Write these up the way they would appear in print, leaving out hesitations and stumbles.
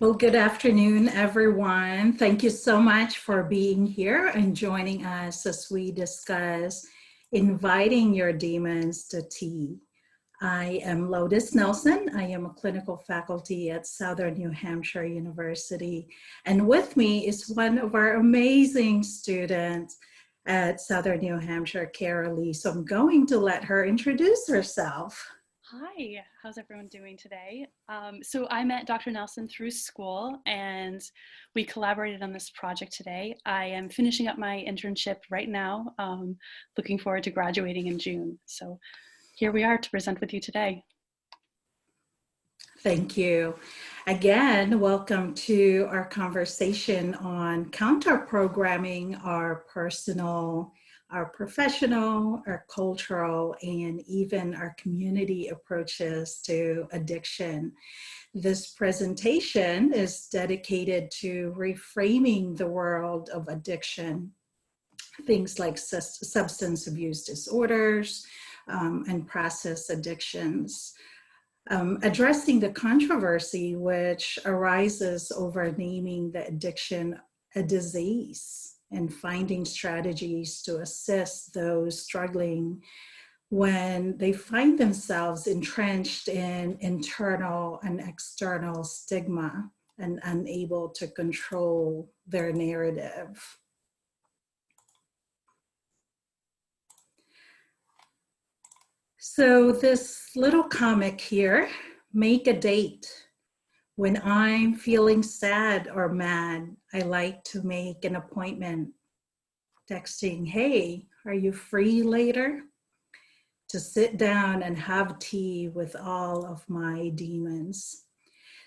Well, good afternoon, everyone. Thank you so much for being here and joining us as we discuss inviting your demons to tea. I am Lotus Nelson. I am a clinical faculty at Southern New Hampshire University. And with me is one of our amazing students at Southern New Hampshire, Cara-Leigh. So I'm going to let her introduce herself. Hi, how's everyone doing today? So I met Dr. Nelson through school and we collaborated on this project today. I am finishing up my internship right now, looking forward to graduating in June. So here we are to present with you today. Thank you. Again, welcome to our conversation on counter-programming our personal, our professional, our cultural, and even our community approaches to addiction. This presentation is dedicated to reframing the world of addiction, things like substance abuse disorders and process addictions. Addressing the controversy which arises over naming the addiction a disease and finding strategies to assist those struggling when they find themselves entrenched in internal and external stigma and unable to control their narrative. So this little comic here, make a date. When I'm feeling sad or mad, I like to make an appointment, texting, hey, are you free later? To sit down and have tea with all of my demons.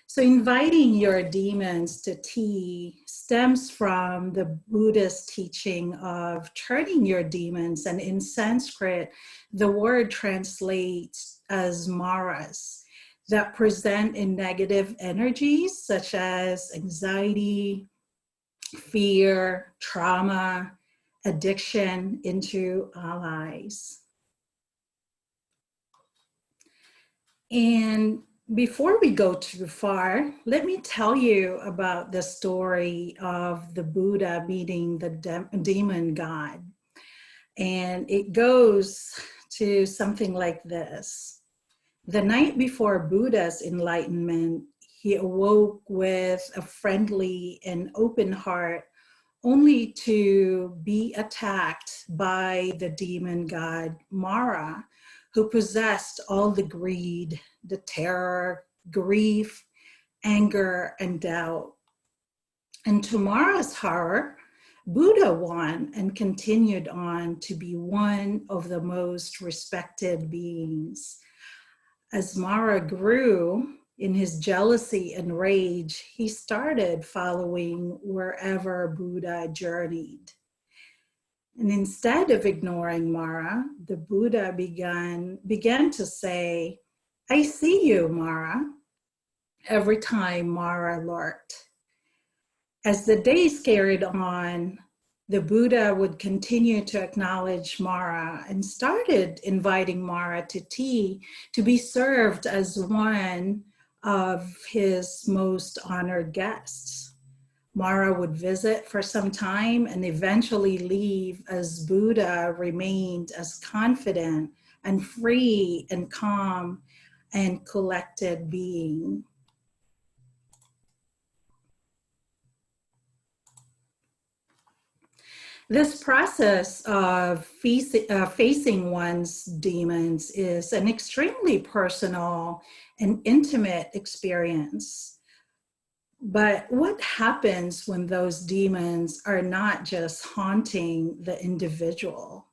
So inviting your demons to tea stems from the Buddhist teaching of turning your demons, and in Sanskrit, the word translates as maras that present in negative energies such as anxiety, fear, trauma, addiction into allies. And before we go too far, let me tell you about the story of the Buddha meeting the demon god. And it goes to something like this. The night before Buddha's enlightenment, he awoke with a friendly and open heart, only to be attacked by the demon god Mara, who possessed all the greed, the terror, grief, anger, and doubt. And to Mara's horror, Buddha won and continued on to be one of the most respected beings. As Mara grew in his jealousy and rage, he started following wherever Buddha journeyed. And instead of ignoring Mara, the Buddha began to say, I see you, Mara, every time Mara lurked. As the days carried on, the Buddha would continue to acknowledge Mara and started inviting Mara to tea to be served as one of his most honored guests. Mara would visit for some time and eventually leave as Buddha remained as confident and free and calm and collected being. This process of facing one's demons is an extremely personal and intimate experience. But what happens when those demons are not just haunting the individual?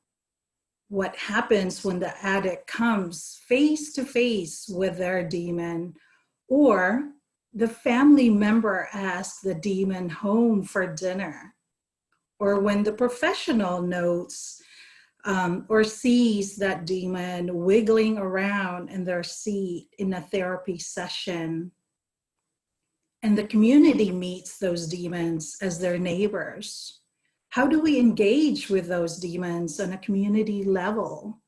What happens when the addict comes face to face with their demon, or the family member asks the demon home for dinner? Or when the professional notes or sees that demon wiggling around in their seat in a therapy session, and the community meets those demons as their neighbors. How do we engage with those demons on a community level?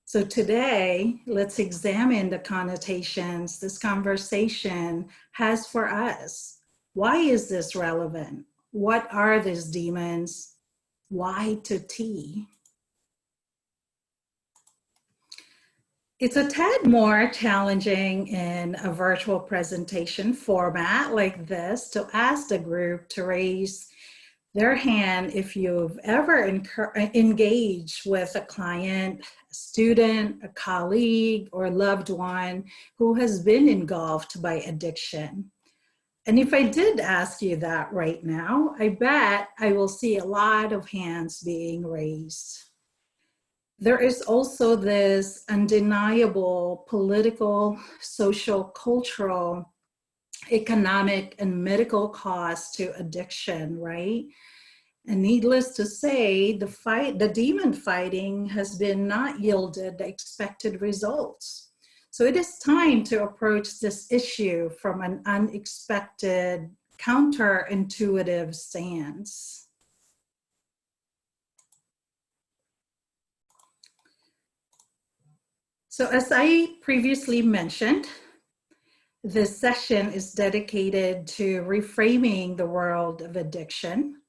So today, let's examine the connotations this conversation has for us. Why is this relevant? What are these demons? Why to T? It's a tad more challenging in a virtual presentation format like this to ask the group to raise their hand if you've ever engaged with a client, a student, a colleague, or loved one who has been engulfed by addiction. And if I did ask you that right now, I bet I will see a lot of hands being raised. There is also this undeniable political, social, cultural, economic, and medical cost to addiction, right? And needless to say, the demon fighting has been not yielded the expected results. So it is time to approach this issue from an unexpected, counterintuitive stance. So as I previously mentioned, this session is dedicated to reframing the world of addiction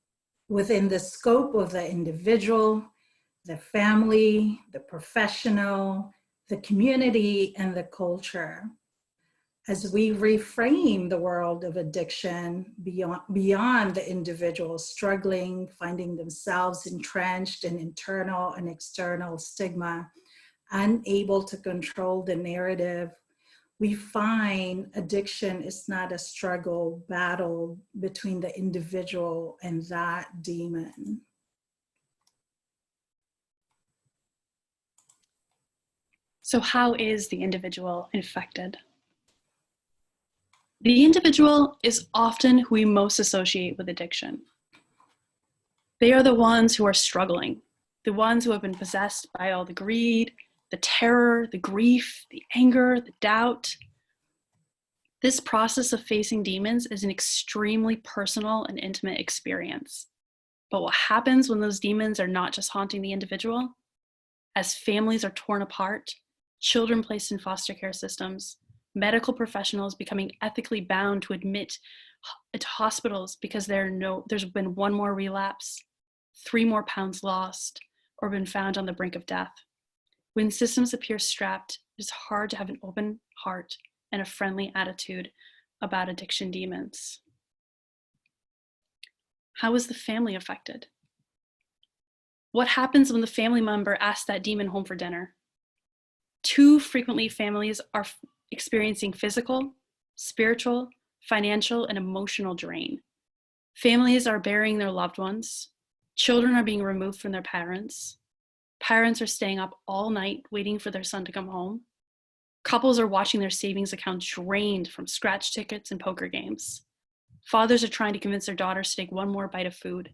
within the scope of the individual, the family, the professional, the community, and the culture. As we reframe the world of addiction beyond the individual struggling, finding themselves entrenched in internal and external stigma, unable to control the narrative, we find addiction is not a struggle battle between the individual and that demon. So how is the individual infected? The individual is often who we most associate with addiction. They are the ones who are struggling, the ones who have been possessed by all the greed, the terror, the grief, the anger, the doubt. This process of facing demons is an extremely personal and intimate experience. But what happens when those demons are not just haunting the individual? As families are torn apart, children placed in foster care systems, medical professionals becoming ethically bound to admit to hospitals because there's been one more relapse, 3 more pounds lost, or been found on the brink of death. When systems appear strapped, it's hard to have an open heart and a friendly attitude about addiction demons. How is the family affected? What happens when the family member asks that demon home for dinner? Too frequently, families are experiencing physical, spiritual, financial, and emotional drain. Families are burying their loved ones. Children are being removed from their parents. Parents are staying up all night waiting for their son to come home. Couples are watching their savings account drained from scratch tickets and poker games. Fathers are trying to convince their daughters to take one more bite of food.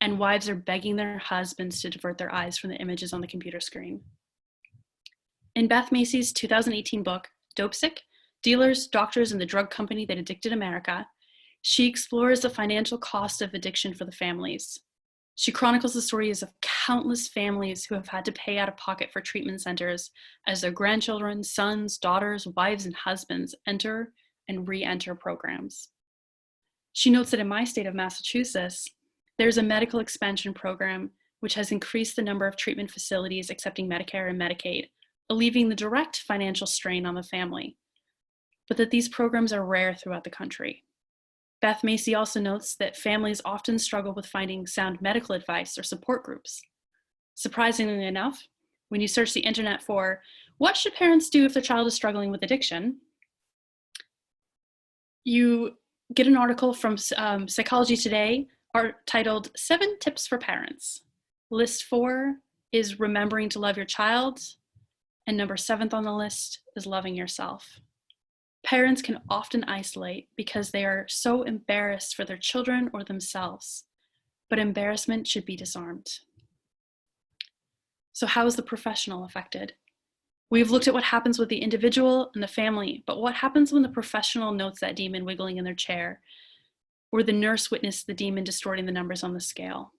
And wives are begging their husbands to divert their eyes from the images on the computer screen. In Beth Macy's 2018 book, Dope Sick: Dealers, Doctors, and the Drug Company That Addicted America, she explores the financial cost of addiction for the families. She chronicles the stories of countless families who have had to pay out of pocket for treatment centers as their grandchildren, sons, daughters, wives, and husbands enter and re-enter programs. She notes that in my state of Massachusetts, there's a medical expansion program which has increased the number of treatment facilities accepting Medicare and Medicaid, alleviating the direct financial strain on the family, but that these programs are rare throughout the country. Beth Macy also notes that families often struggle with finding sound medical advice or support groups. Surprisingly enough, when you search the internet for what should parents do if their child is struggling with addiction, you get an article from Psychology Today titled 7 Tips for Parents. List 4 is remembering to love your child, and number 7th on the list is loving yourself. Parents can often isolate because they are so embarrassed for their children or themselves, but embarrassment should be disarmed. So how is the professional affected? We've looked at what happens with the individual and the family, but what happens when the professional notes that demon wiggling in their chair, or the nurse witnessed the demon distorting the numbers on the scale?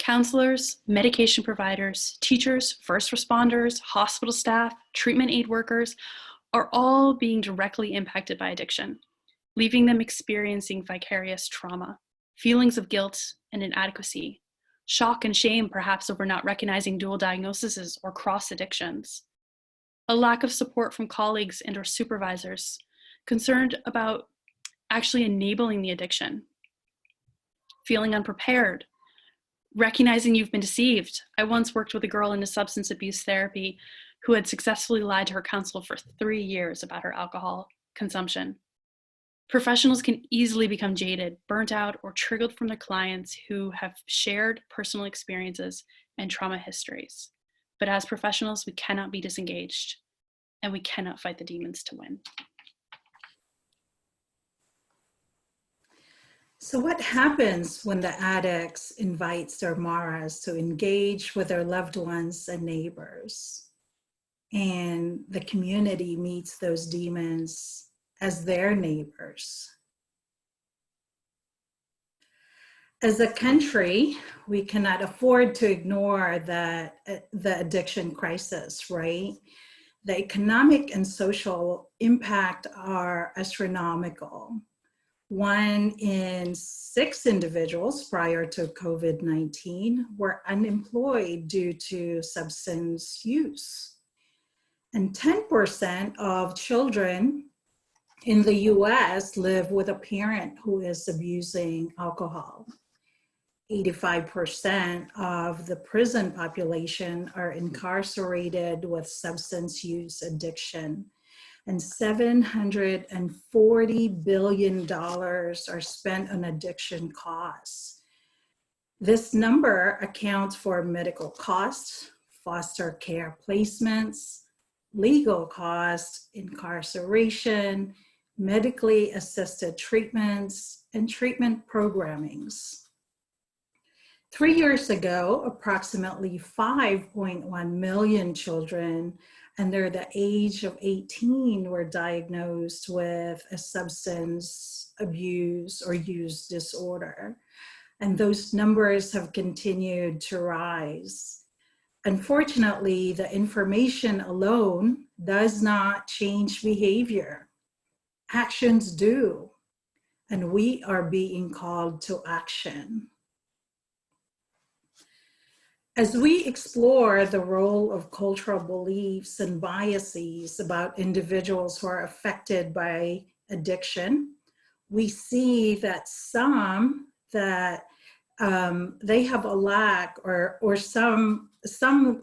Counselors, medication providers, teachers, first responders, hospital staff, treatment aid workers are all being directly impacted by addiction, leaving them experiencing vicarious trauma, feelings of guilt and inadequacy, shock and shame perhaps over not recognizing dual diagnoses or cross addictions, a lack of support from colleagues and or supervisors concerned about actually enabling the addiction, feeling unprepared, recognizing you've been deceived. I once worked with a girl in a substance abuse therapy who had successfully lied to her counselor for 3 years about her alcohol consumption. Professionals can easily become jaded, burnt out, or triggered from their clients who have shared personal experiences and trauma histories. But as professionals, we cannot be disengaged, and we cannot fight the demons to win. So what happens when the addicts invites their maras to engage with their loved ones and neighbors, and the community meets those demons as their neighbors? As a country, we cannot afford to ignore the addiction crisis, right? The economic and social impact are astronomical. 1 in 6 individuals prior to COVID-19 were unemployed due to substance use. And 10% of children in the US live with a parent who is abusing alcohol. 85% of the prison population are incarcerated with substance use addiction. And $740 billion are spent on addiction costs. This number accounts for medical costs, foster care placements, legal costs, incarceration, medically assisted treatments, and treatment programmings. 3 years ago, approximately 5.1 million children under the age of 18 were diagnosed with a substance abuse or use disorder. And those numbers have continued to rise. Unfortunately, the information alone does not change behavior. Actions do, and we are being called to action. As we explore the role of cultural beliefs and biases about individuals who are affected by addiction, we see that some that they have a lack, or some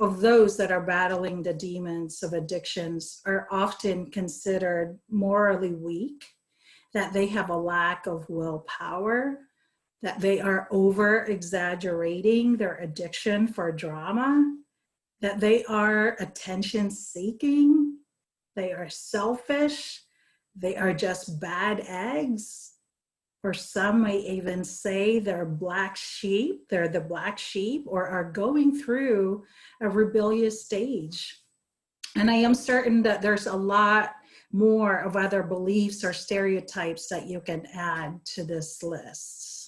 of those that are battling the demons of addictions are often considered morally weak, that they have a lack of willpower, that they are over-exaggerating their addiction for drama, that they are attention-seeking, they are selfish, they are just bad eggs, or some may even say they're black sheep, they're the black sheep, or are going through a rebellious stage. And I am certain that there's a lot more of other beliefs or stereotypes that you can add to this list.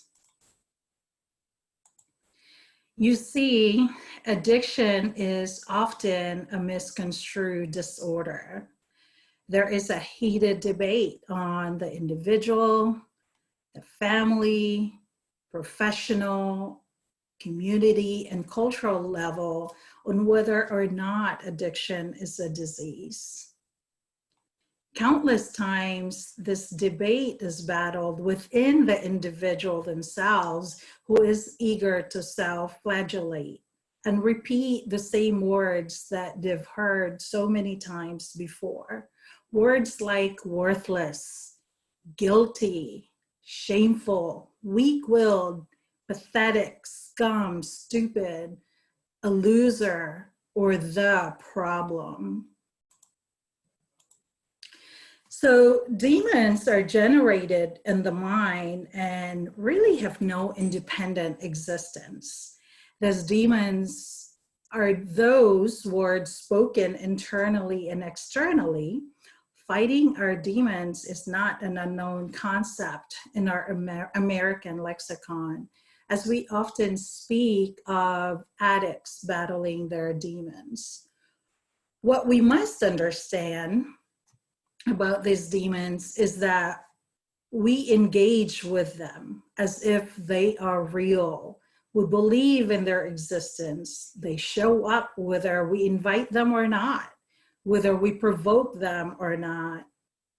You see, addiction is often a misconstrued disorder. There is a heated debate on the individual, the family, professional, community, and cultural level on whether or not addiction is a disease. Countless times, this debate is battled within the individual themselves, who is eager to self-flagellate and repeat the same words that they've heard so many times before. Words like worthless, guilty, shameful, weak-willed, pathetic, scum, stupid, a loser, or the problem. So demons are generated in the mind and really have no independent existence. Those demons are those words spoken internally and externally. Fighting our demons is not an unknown concept in our American lexicon. as we often speak of addicts battling their demons. What we must understand about these demons is that we engage with them as if they are real. We believe in their existence. They show up whether we invite them or not, whether we provoke them or not.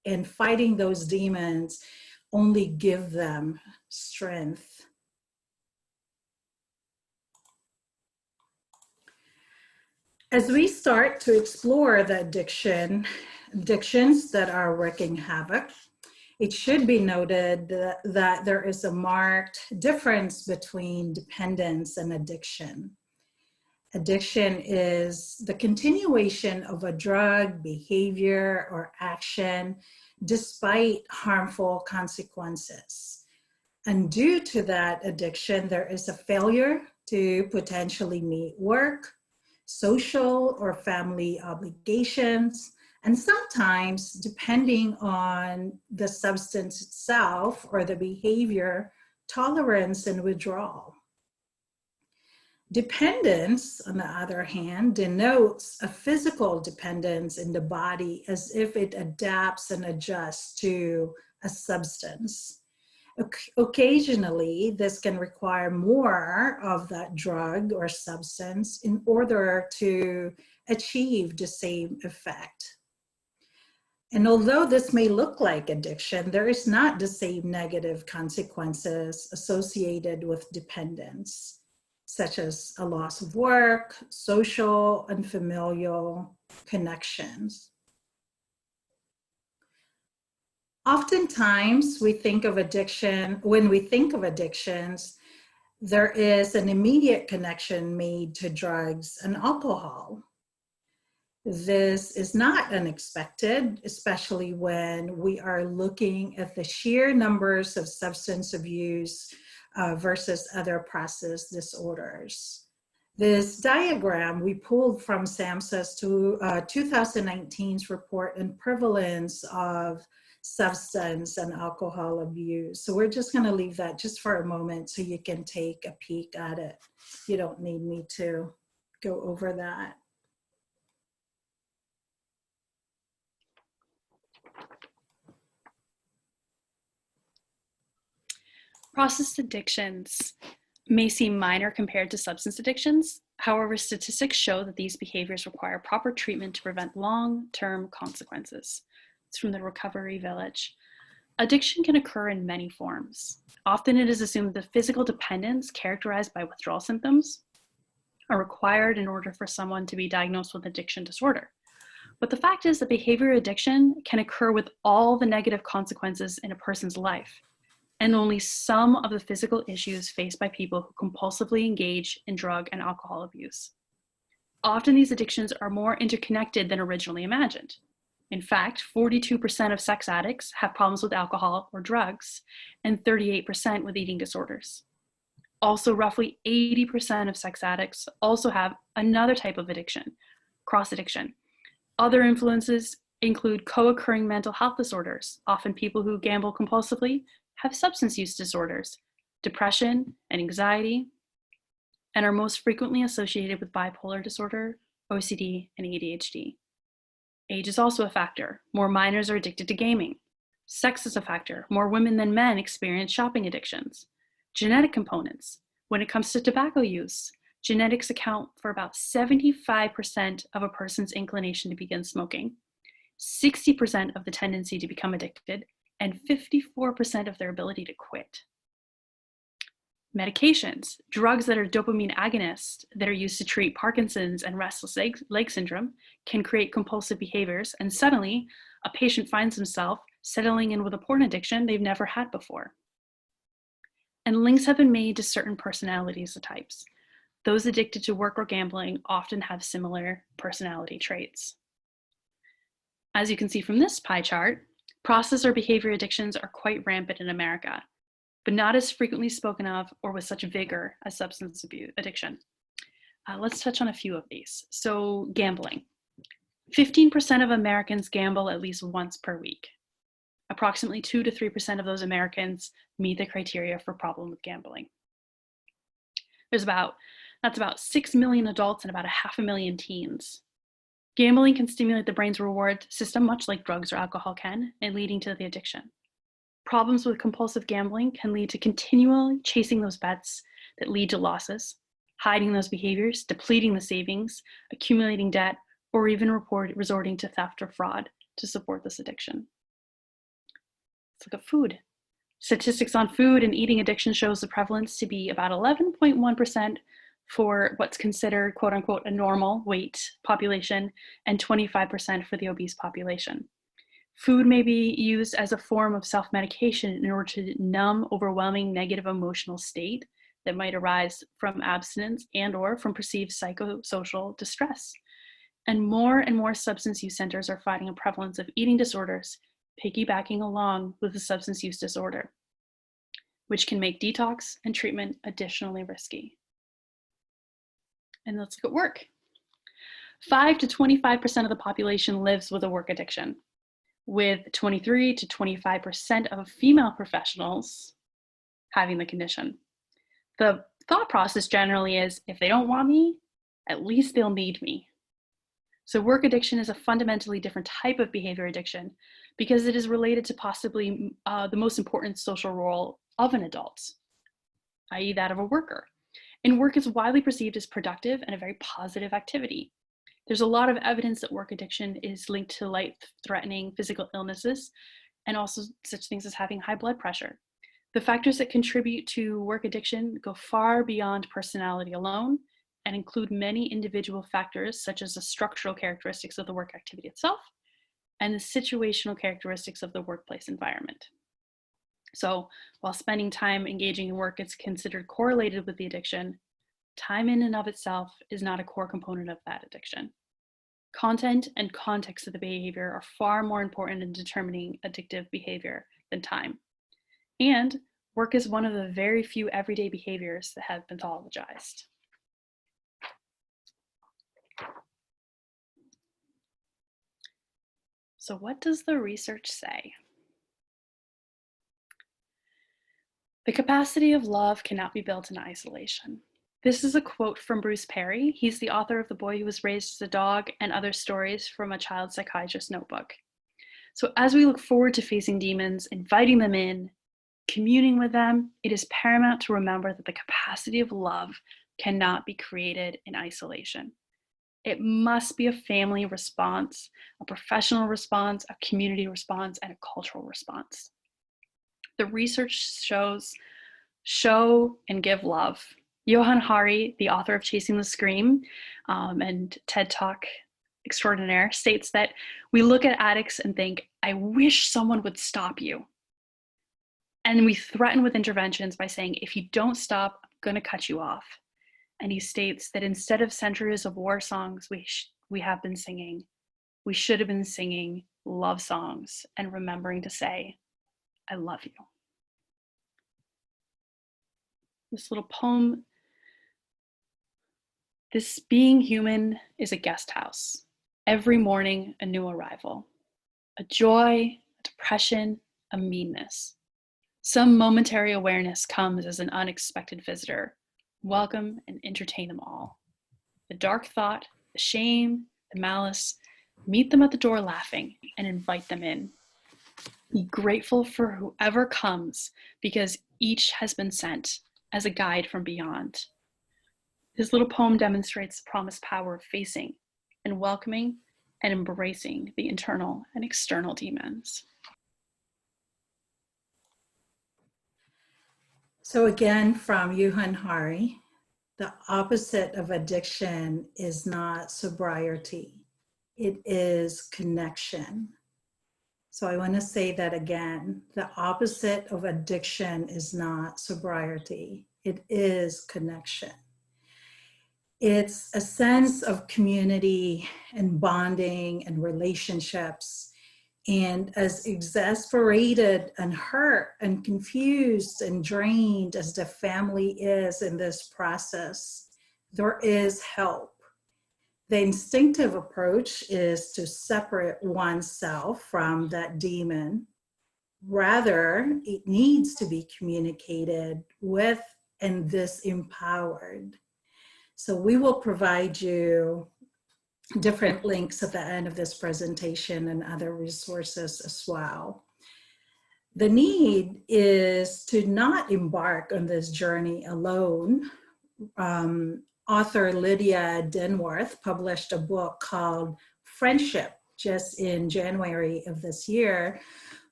And fighting those demons only give them strength. As we start to explore the addictions that are wreaking havoc, it should be noted that there is a marked difference between dependence and addiction. Addiction is the continuation of a drug, behavior, or action despite harmful consequences. And due to that addiction, there is a failure to potentially meet work, social or family obligations, and sometimes, depending on the substance itself or the behavior, tolerance and withdrawal. Dependence, on the other hand, denotes a physical dependence in the body as if it adapts and adjusts to a substance. Occasionally, this can require more of that drug or substance in order to achieve the same effect. And although this may look like addiction, there is not the same negative consequences associated with dependence, such as a loss of work, social and familial connections. Oftentimes, we think of addiction, when we think of addictions, there is an immediate connection made to drugs and alcohol. This is not unexpected, especially when we are looking at the sheer numbers of substance abuse versus other process disorders. This diagram we pulled from SAMHSA's 2019's report on prevalence of substance and alcohol abuse. So we're just going to leave that just for a moment so you can take a peek at it. You don't need me to go over that. Process addictions may seem minor compared to substance addictions. However, statistics show that these behaviors require proper treatment to prevent long-term consequences. It's from the Recovery Village. Addiction can occur in many forms. Often it is assumed that physical dependence characterized by withdrawal symptoms are required in order for someone to be diagnosed with addiction disorder. But the fact is that behavior addiction can occur with all the negative consequences in a person's life, and only some of the physical issues faced by people who compulsively engage in drug and alcohol abuse. Often these addictions are more interconnected than originally imagined. In fact, 42% of sex addicts have problems with alcohol or drugs, and 38% with eating disorders. Also, roughly 80% of sex addicts also have another type of addiction, cross-addiction. Other influences include co-occurring mental health disorders. Often people who gamble compulsively have substance use disorders, depression and anxiety, and are most frequently associated with bipolar disorder, OCD, and ADHD. Age is also a factor. More minors are addicted to gaming. Sex is a factor. More women than men experience shopping addictions. Genetic components. When it comes to tobacco use, genetics account for about 75% of a person's inclination to begin smoking, 60% of the tendency to become addicted, and 54% of their ability to quit. Medications, drugs that are dopamine agonists that are used to treat Parkinson's and restless leg syndrome can create compulsive behaviors, and suddenly a patient finds himself settling in with a porn addiction they've never had before. And links have been made to certain personality types. Those addicted to work or gambling often have similar personality traits. As you can see from this pie chart, process or behavior addictions are quite rampant in America, but not as frequently spoken of or with such vigor as substance abuse addiction. Let's touch on a few of these. So gambling. 15% of Americans gamble at least once per week. Approximately 2 to 3% of those Americans meet the criteria for problem with gambling. That's about 6 million adults and about 500,000 teens. Gambling can stimulate the brain's reward system, much like drugs or alcohol can, and leading to the addiction. Problems with compulsive gambling can lead to continually chasing those bets that lead to losses, hiding those behaviors, depleting the savings, accumulating debt, or even resorting to theft or fraud to support this addiction. Let's look at food. Statistics on food and eating addiction shows the prevalence to be about 11.1% for what's considered quote unquote a normal weight population and 25% for the obese population. Food may be used as a form of self-medication in order to numb overwhelming negative emotional state that might arise from abstinence and or from perceived psychosocial distress. And more substance use centers are finding a prevalence of eating disorders, piggybacking along with the substance use disorder, which can make detox and treatment additionally risky. And let's look at work. 5 to 25% of the population lives with a work addiction, with 23 to 25% of female professionals having the condition. The thought process generally is, if they don't want me, at least they'll need me. So work addiction is a fundamentally different type of behavior addiction because it is related to possibly the most important social role of an adult, i.e. that of a worker. And work is widely perceived as productive and a very positive activity. There's a lot of evidence that work addiction is linked to life-threatening physical illnesses and also such things as having high blood pressure. The factors that contribute to work addiction go far beyond personality alone and include many individual factors such as the structural characteristics of the work activity itself and the situational characteristics of the workplace environment. So while spending time engaging in work is considered correlated with the addiction, time in and of itself is not a core component of that addiction. Content and context of the behavior are far more important in determining addictive behavior than time. And work is one of the very few everyday behaviors that have been pathologized. So what does the research say? The capacity of love cannot be built in isolation. This is a quote from Bruce Perry. He's the author of The Boy Who Was Raised as a Dog and Other Stories from a Child Psychiatrist's Notebook. So as we look forward to facing demons, inviting them in, communing with them, it is paramount to remember that the capacity of love cannot be created in isolation. It must be a family response, a professional response, a community response, and a cultural response. The research shows show and give love. Johann Hari, the author of Chasing the Scream and TED Talk extraordinaire, states that we look at addicts and think, I wish someone would stop you. And we threaten with interventions by saying, if you don't stop, I'm going to cut you off. And he states that instead of centuries of war songs we have been singing, we should have been singing love songs and remembering to say, I love you. This little poem, this being human is a guest house. Every morning, a new arrival. A joy, a depression, a meanness. Some momentary awareness comes as an unexpected visitor. Welcome and entertain them all. The dark thought, the shame, the malice, meet them at the door laughing and invite them in. Be grateful for whoever comes because each has been sent as a guide from beyond. This little poem demonstrates the promised power of facing and welcoming and embracing the internal and external demons. So again, from Johann Hari, the opposite of addiction is not sobriety. It is connection. So I want to say that again. The opposite of addiction is not sobriety. It is connection. It's a sense of community and bonding and relationships. And as exasperated and hurt and confused and drained as the family is in this process, there is help. The instinctive approach is to separate oneself from that demon. Rather, it needs to be communicated with and disempowered. So we will provide you different links at the end of this presentation and other resources as well. The need is to not embark on this journey alone. Author Lydia Denworth published a book called Friendship just in January of this year,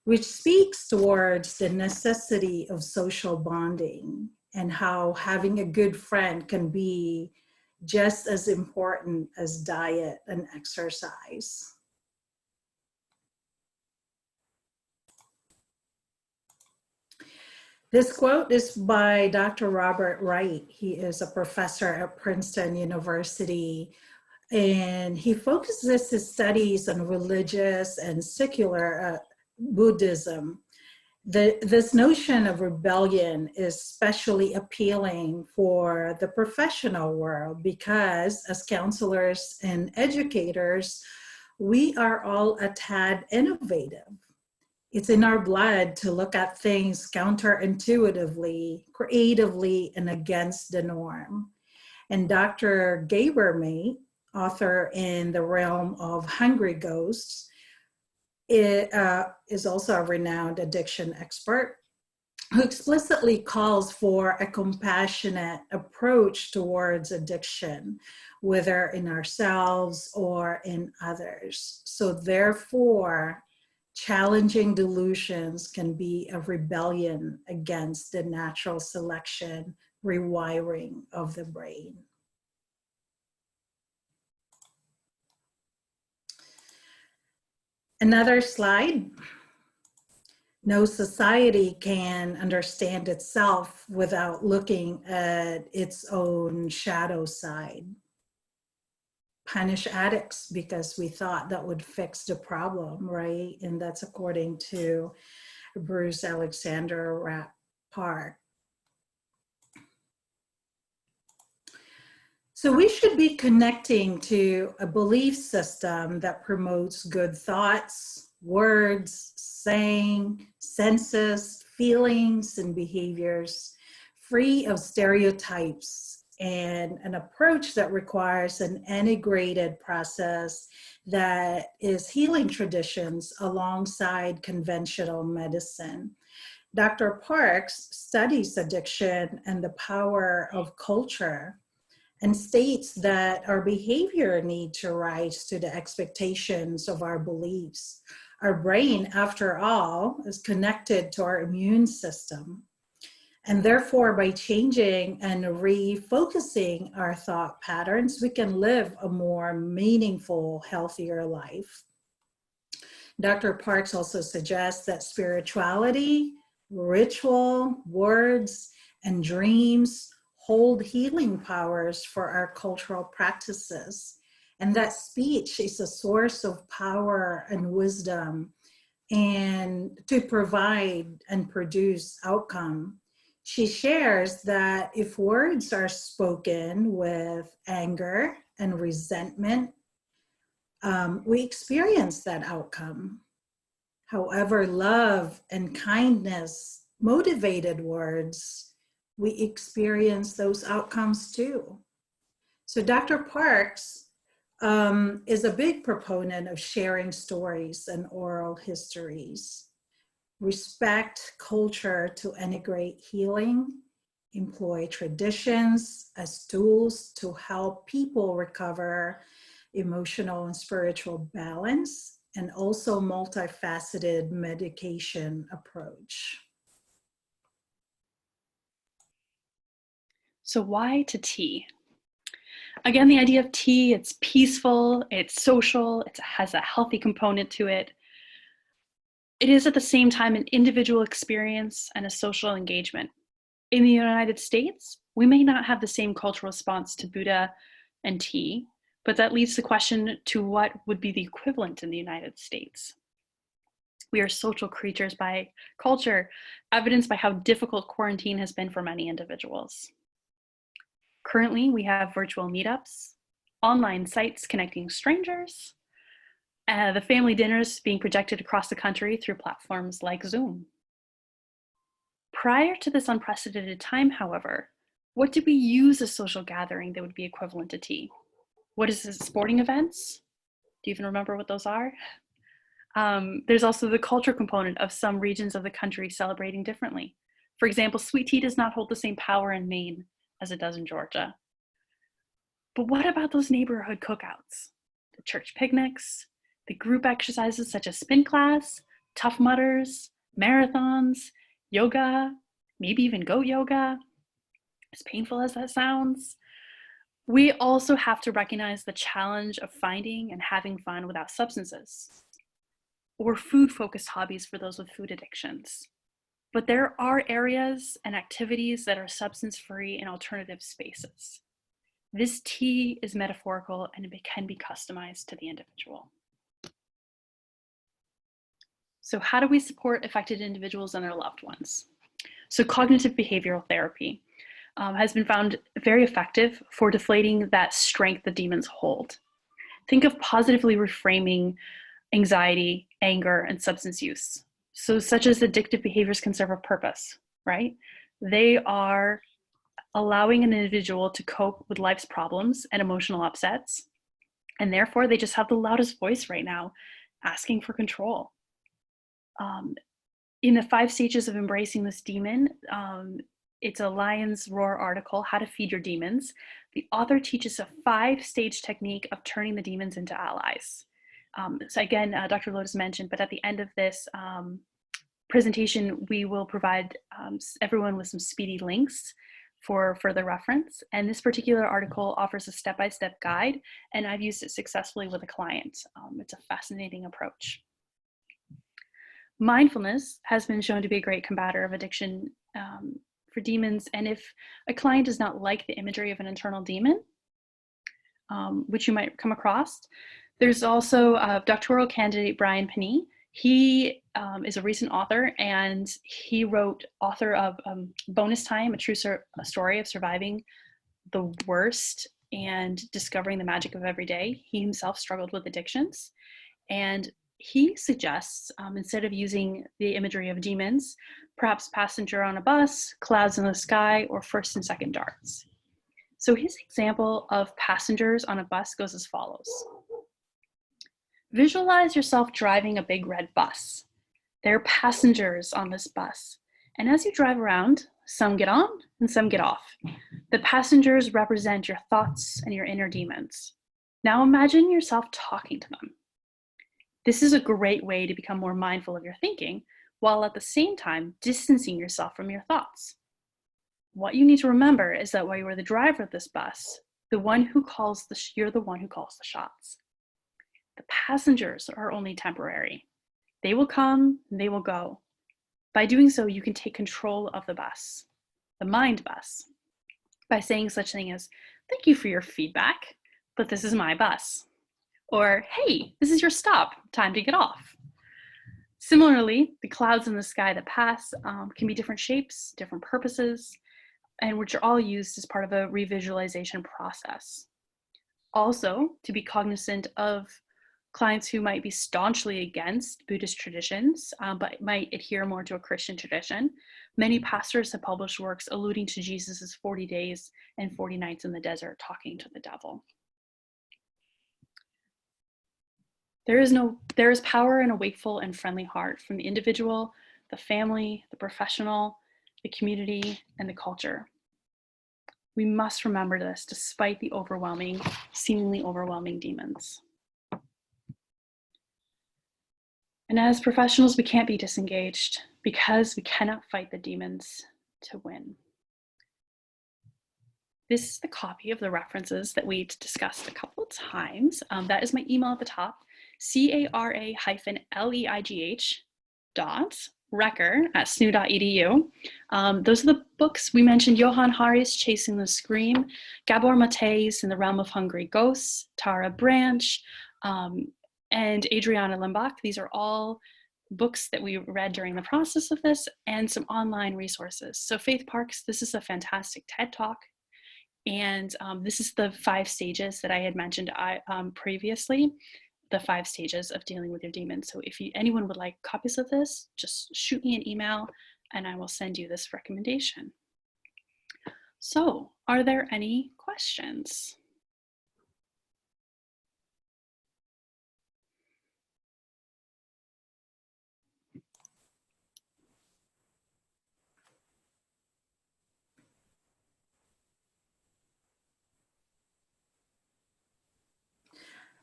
which speaks towards the necessity of social bonding and how having a good friend can be just as important as diet and exercise. This quote is by Dr. Robert Wright. He is a professor at Princeton University, and he focuses his studies on religious and secular Buddhism. This notion of rebellion is especially appealing for the professional world because as counselors and educators, we are all a tad innovative. It's in our blood to look at things counterintuitively, creatively, and against the norm. And Dr. Gabermate, author in the realm of Hungry Ghosts, is also a renowned addiction expert who explicitly calls for a compassionate approach towards addiction, whether in ourselves or in others. So therefore, challenging delusions can be a rebellion against the natural selection, rewiring of the brain. Another slide. No society can understand itself without looking at its own shadow side. Punish addicts because we thought that would fix the problem, right? And that's according to Bruce Alexander Park. So we should be connecting to a belief system that promotes good thoughts, words, saying, senses, feelings, and behaviors, free of stereotypes, and an approach that requires an integrated process that is healing traditions alongside conventional medicine. Dr. Parks studies addiction and the power of culture and states that our behavior needs to rise to the expectations of our beliefs. Our brain, after all, is connected to our immune system. And therefore, by changing and refocusing our thought patterns, we can live a more meaningful, healthier life. Dr. Parks also suggests that spirituality, ritual, words, and dreams hold healing powers for our cultural practices, and that speech is a source of power and wisdom and to provide and produce outcome. She shares that if words are spoken with anger and resentment, we experience that outcome. However, love and kindness motivated words, we experience those outcomes too. So Dr. Parks is a big proponent of sharing stories and oral histories. Respect culture to integrate healing, employ traditions as tools to help people recover emotional and spiritual balance, and also multifaceted medication approach. So why to tea? Again, the idea of tea, it's peaceful, it's social, it has a healthy component to it. It is at the same time an individual experience and a social engagement. In the United States, we may not have the same cultural response to Buddha and tea, but that leads the question to what would be the equivalent in the United States. We are social creatures by culture, evidenced by how difficult quarantine has been for many individuals. Currently, we have virtual meetups, online sites connecting strangers, the family dinners being projected across the country through platforms like Zoom. Prior to this unprecedented time, however, What do we use a social gathering that would be equivalent to tea? What is this, sporting events? Do you even remember what those are? There's also the culture component of some regions of the country celebrating differently. For example, sweet tea does not hold the same power in Maine as it does in Georgia. But what about those neighborhood cookouts, the church picnics, the group exercises such as spin class, Tough Mudders, marathons, yoga, maybe even goat yoga? As painful as that sounds, we also have to recognize the challenge of finding and having fun without substances, or food-focused hobbies for those with food addictions. But there are areas and activities that are substance-free in alternative spaces. This tea is metaphorical and it can be customized to the individual. So how do we support affected individuals and their loved ones? So cognitive behavioral therapy has been found very effective for deflating that strength the demons hold. Think of positively reframing anxiety, anger, and substance use. So such as addictive behaviors can serve a purpose, right? They are allowing an individual to cope with life's problems and emotional upsets. And therefore they just have the loudest voice right now, asking for control. In the 5 stages of embracing this demon, it's a Lion's Roar article, How to Feed Your Demons. The author teaches a 5-stage technique of turning the demons into allies. So again, Dr. Lotus mentioned, but at the end of this presentation, we will provide everyone with some speedy links for further reference. And this particular article offers a step-by-step guide, and I've used it successfully with a client. It's a fascinating approach. Mindfulness has been shown to be a great combater of addiction for demons. And if a client does not like the imagery of an internal demon, which you might come across, there's also doctoral candidate Brian Panee. He is a recent author, and he wrote author of Bonus Time, a true story of surviving the worst and discovering the magic of every day. He himself struggled with addictions, and he suggests, instead of using the imagery of demons, perhaps passenger on a bus, clouds in the sky, or first and second darts. So his example of passengers on a bus goes as follows. Visualize yourself driving a big red bus. There are passengers on this bus. And as you drive around, some get on and some get off. The passengers represent your thoughts and your inner demons. Now imagine yourself talking to them. This is a great way to become more mindful of your thinking, while at the same time distancing yourself from your thoughts. What you need to remember is that while you are the driver of this bus, you're the one who calls the shots. The passengers are only temporary. They will come and they will go. By doing so, you can take control of the bus, the mind bus, by saying such thing as, "Thank you for your feedback, but this is my bus." Or, "Hey, this is your stop, time to get off." Similarly, the clouds in the sky that pass can be different shapes, different purposes, and which are all used as part of a revisualization process. Also, to be cognizant of clients who might be staunchly against Buddhist traditions, but might adhere more to a Christian tradition, many pastors have published works alluding to Jesus's 40 days and 40 nights in the desert talking to the devil. There is power in a wakeful and friendly heart from the individual, the family, the professional, the community, and the culture. We must remember this despite the seemingly overwhelming demons. And as professionals, we can't be disengaged because we cannot fight the demons to win. This is the copy of the references that we discussed a couple of times. That is my email at the top. cara-leigh.recker@snu.edu. Those are the books we mentioned: Johann Hari's Chasing the Scream, Gabor Mate's In the Realm of Hungry Ghosts, Tara Branch, and Adriana Limbach. These are all books that we read during the process of this, and some online resources. So Faith Parks, this is a fantastic TED Talk. And this is the 5 stages that I had mentioned previously, the 5 stages of dealing with your demons. So if anyone would like copies of this, just shoot me an email and I will send you this recommendation. So, are there any questions?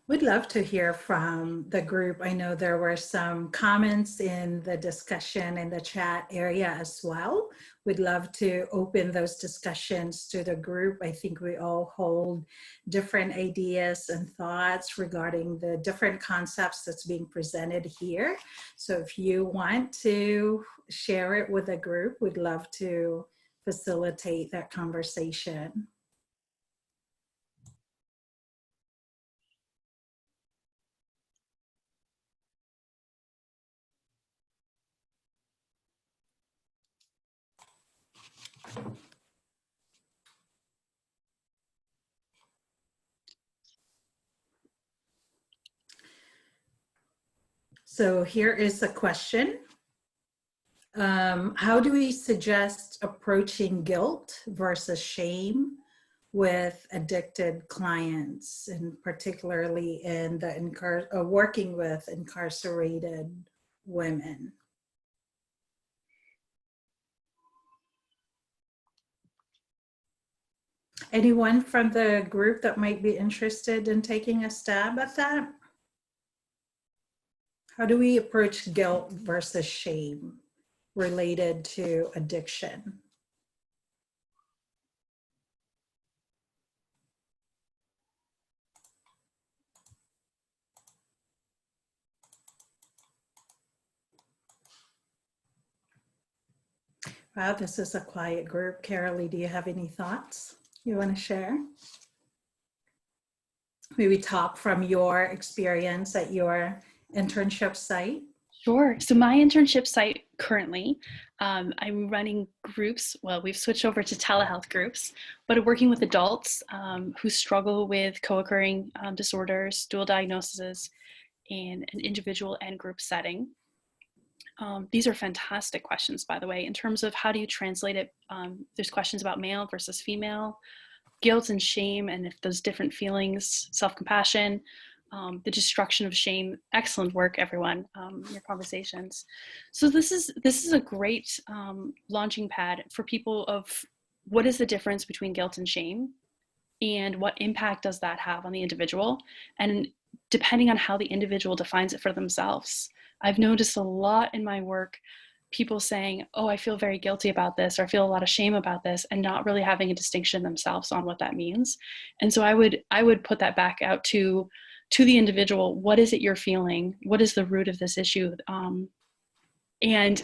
We'd love to hear from the group. I know there were some comments in the discussion in the chat area as well. We'd love to open those discussions to the group. I think we all hold different ideas and thoughts regarding the different concepts that's being presented here. So if you want to share it with the group, we'd love to facilitate that conversation. So here is a question. How do we suggest approaching guilt versus shame with addicted clients, and particularly in the working with incarcerated women? Anyone from the group that might be interested in taking a stab at that? How do we approach guilt versus shame related to addiction? Wow, this is a quiet group. Cara-Leigh, do you have any thoughts you want to share? Maybe talk from your experience at your internship site. Sure. So my internship site currently, I'm running groups. Well, we've switched over to telehealth groups, but working with adults who struggle with co-occurring disorders, dual diagnoses, in an individual and group setting. These are fantastic questions, by the way, in terms of how do you translate it. There's questions about male versus female, guilt and shame, and if those different feelings, self-compassion, the destruction of shame. Excellent work, everyone, your conversations. So this is a great launching pad for people of what is the difference between guilt and shame, and what impact does that have on the individual, and depending on how the individual defines it for themselves. I've noticed a lot in my work, people saying, oh, I feel very guilty about this, or I feel a lot of shame about this, and not really having a distinction themselves on what that means. And so I would put that back out to the individual. What is it you're feeling? What is the root of this issue? And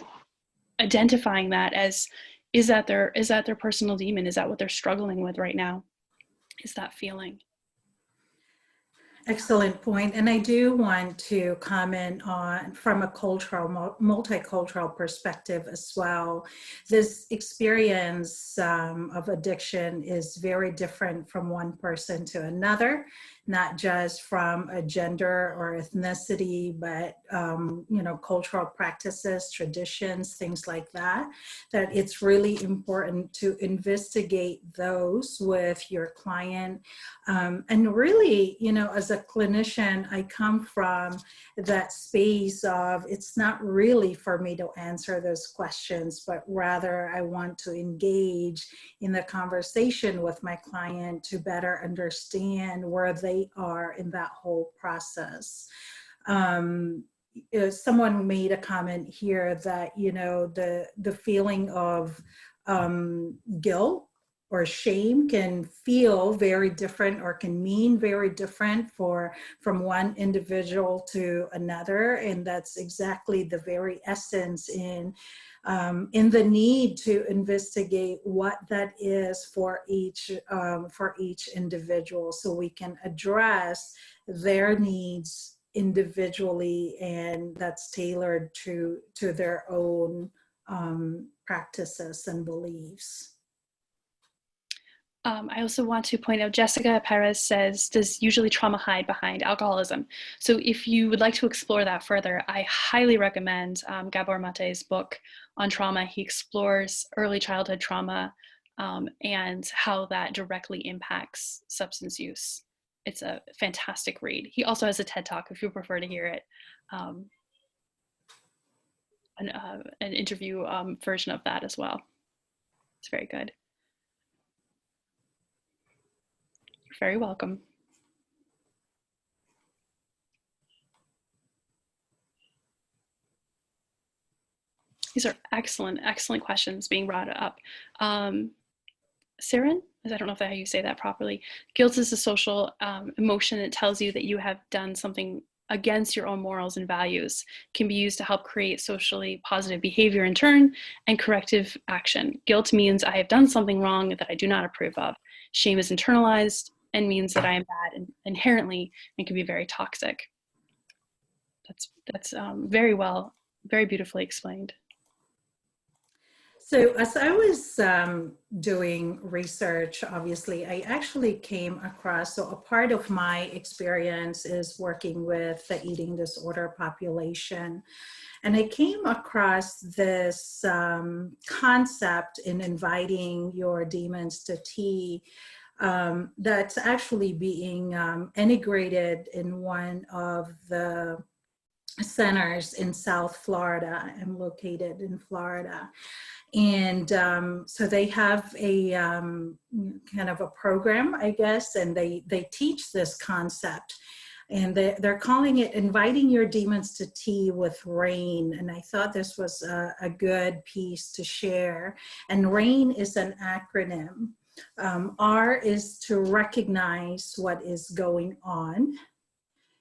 identifying that as, is that their personal demon? Is that what they're struggling with right now? Is that feeling? Excellent point. And I do want to comment on, from a multicultural perspective as well. This experience of addiction is very different from one person to another, not just from a gender or ethnicity, but cultural practices, traditions, things like that, that it's really important to investigate those with your client. And really, as a clinician, I come from that space of, it's not really for me to answer those questions, but rather I want to engage in the conversation with my client to better understand where they are in that whole process. Someone made a comment here that, the feeling of guilt or shame can feel very different, or can mean very different from one individual to another. And that's exactly the very essence in the need to investigate what that is for each individual, so we can address their needs individually, and that's tailored to their own practices and beliefs. I also want to point out, Jessica Perez says, does usually trauma hide behind alcoholism? So if you would like to explore that further, I highly recommend Gabor Mate's book on trauma. He explores early childhood trauma and how that directly impacts substance use. It's a fantastic read. He also has a TED Talk if you prefer to hear it, an interview version of that as well. It's very good. You're very welcome. These are excellent, excellent questions being brought up. Siren, I don't know if that's how you say that properly. Guilt is a social emotion that tells you that you have done something against your own morals and values. Can be used to help create socially positive behavior in turn and corrective action. Guilt means I have done something wrong that I do not approve of. Shame is internalized and means that I am bad inherently and can be very toxic. That's very beautifully explained. So as I was doing research, obviously, I actually came across, so a part of my experience is working with the eating disorder population. And I came across this concept in inviting your demons to tea that's actually being integrated in one of the centers in South Florida. I'm located in Florida. And so they have a kind of a program, I guess, and they teach this concept. And they're calling it Inviting Your Demons to Tea with RAIN. And I thought this was a good piece to share. And RAIN is an acronym. R is to recognize what is going on.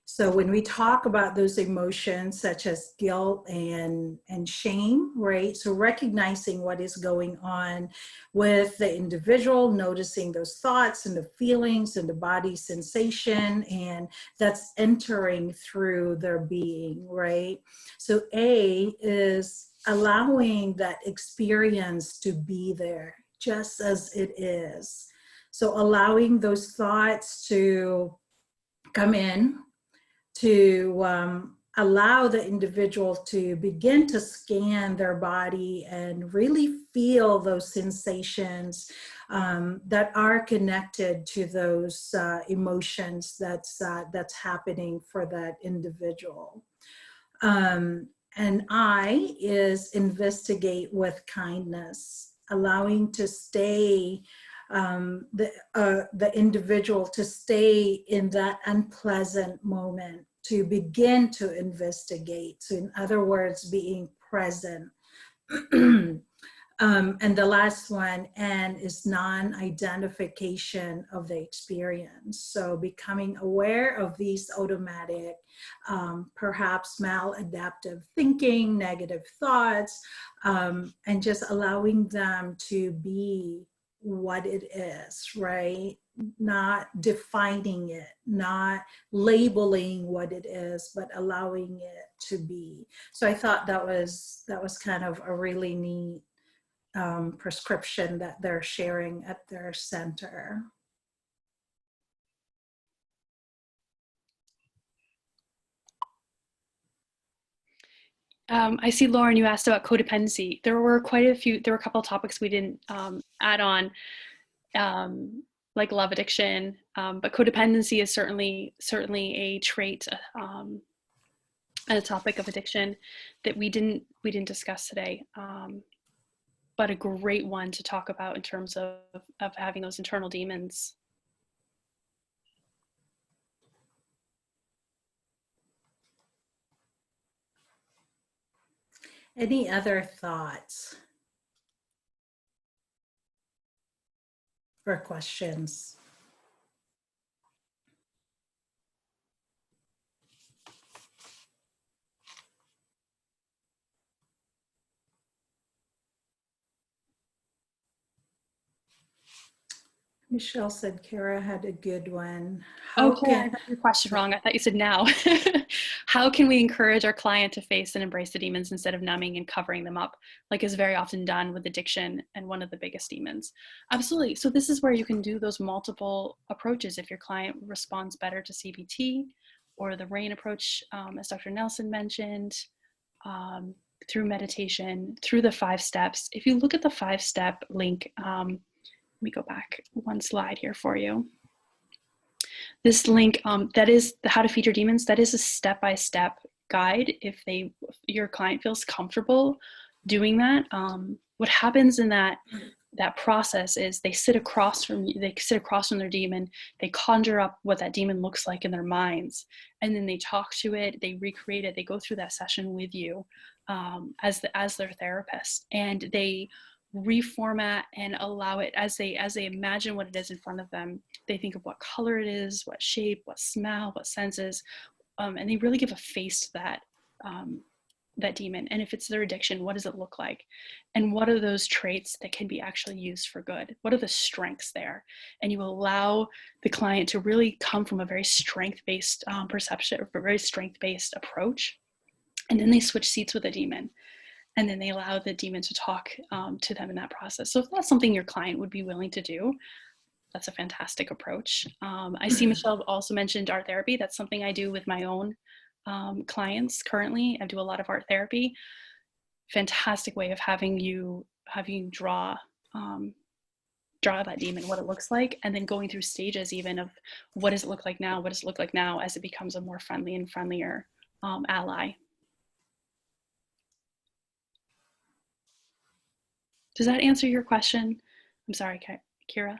So when we talk about those emotions such as guilt and shame, right? So recognizing what is going on with the individual, noticing those thoughts and the feelings and the body sensation, and that's entering through their being, right? So A is allowing that experience to be there just as it is. So allowing those thoughts to come in, to allow the individual to begin to scan their body and really feel those sensations that are connected to those emotions that's happening for that individual. And I is investigate with kindness, allowing to stay the individual to stay in that unpleasant moment, to begin to investigate. So in other words, being present. And the last one, N, is non-identification of the experience. So becoming aware of these automatic, perhaps maladaptive thinking, negative thoughts, and just allowing them to be what it is, right? Not defining it, not labeling what it is, but allowing it to be. So I thought that was kind of a really neat prescription that they're sharing at their center. I see, Lauren, you asked about codependency. There were a couple of topics we didn't add on, like love addiction, but codependency is certainly a trait and a topic of addiction that we didn't discuss today, but a great one to talk about in terms of having those internal demons. Any other thoughts or questions? Michelle said Cara had a good one. Okay, I got your question wrong. I thought you said now. How can we encourage our client to face and embrace the demons instead of numbing and covering them up, like is very often done with addiction and one of the biggest demons? Absolutely. So this is where you can do those multiple approaches. If your client responds better to CBT or the RAIN approach, as Dr. Nelson mentioned, through meditation, through the 5 steps. If you look at the 5-step link let me go back one slide here for you. This link, that is the How to Feed Your Demons. That is a step-by-step guide. If your client feels comfortable doing that, what happens in that process is they sit across from their demon. They conjure up what that demon looks like in their minds, and then they talk to it. They recreate it. They go through that session with you as their therapist, and they reformat and allow it as they imagine what it is in front of them. They think of what color it is, what shape, what smell, what senses, and they really give a face to that demon. And if it's their addiction, what does it look like? And what are those traits that can be actually used for good? What are the strengths there? And you allow the client to really come from a very strength-based perception, or a very strength-based approach. And then they switch seats with the demon. And then they allow the demon to talk to them in that process. So if that's something your client would be willing to do, that's a fantastic approach. I see Michelle also mentioned art therapy. That's something I do with my own clients currently. I do a lot of art therapy. Fantastic way of having you draw that demon, what it looks like, and then going through stages even of what does it look like now, as it becomes a more friendly and friendlier ally. Does that answer your question? I'm sorry, Kyra.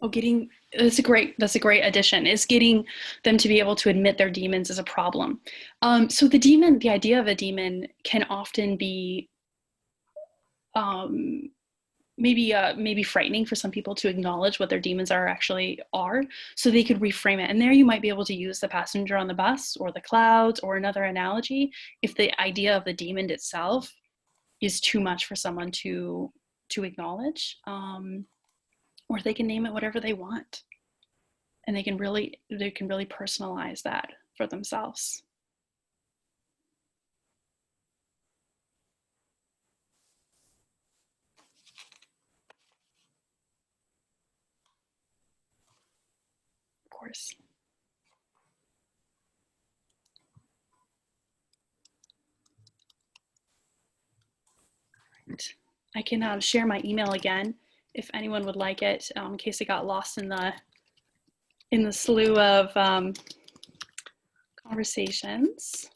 Oh, that's a great addition, is getting them to be able to admit their demons as a problem. So the idea of a demon can often be maybe frightening for some people to acknowledge what their demons actually are. So they could reframe it. And there you might be able to use the passenger on the bus or the clouds or another analogy if the idea of the demon itself is too much for someone to acknowledge. Or they can name it whatever they want, and they can really personalize that for themselves. Of course. Right. I can share my email again if anyone would like it, in case it got lost in the slew of conversations.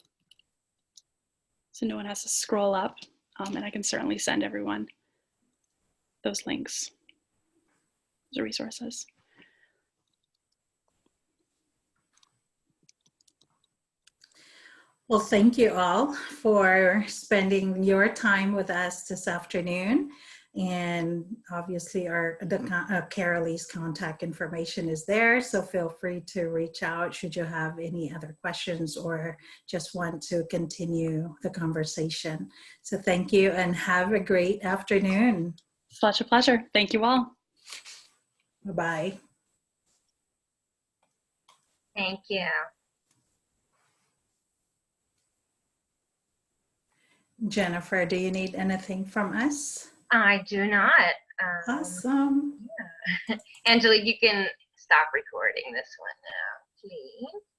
So no one has to scroll up, and I can certainly send everyone those links, the resources. Well, thank you all for spending your time with us this afternoon. And obviously Cara-Leigh's contact information is there, so feel free to reach out should you have any other questions or just want to continue the conversation. So thank you and have a great afternoon. Such a pleasure. Thank you all. Bye-bye. Thank you. Jennifer, do you need anything from us? I do not. Awesome. Yeah. Angela, you can stop recording this one now, please.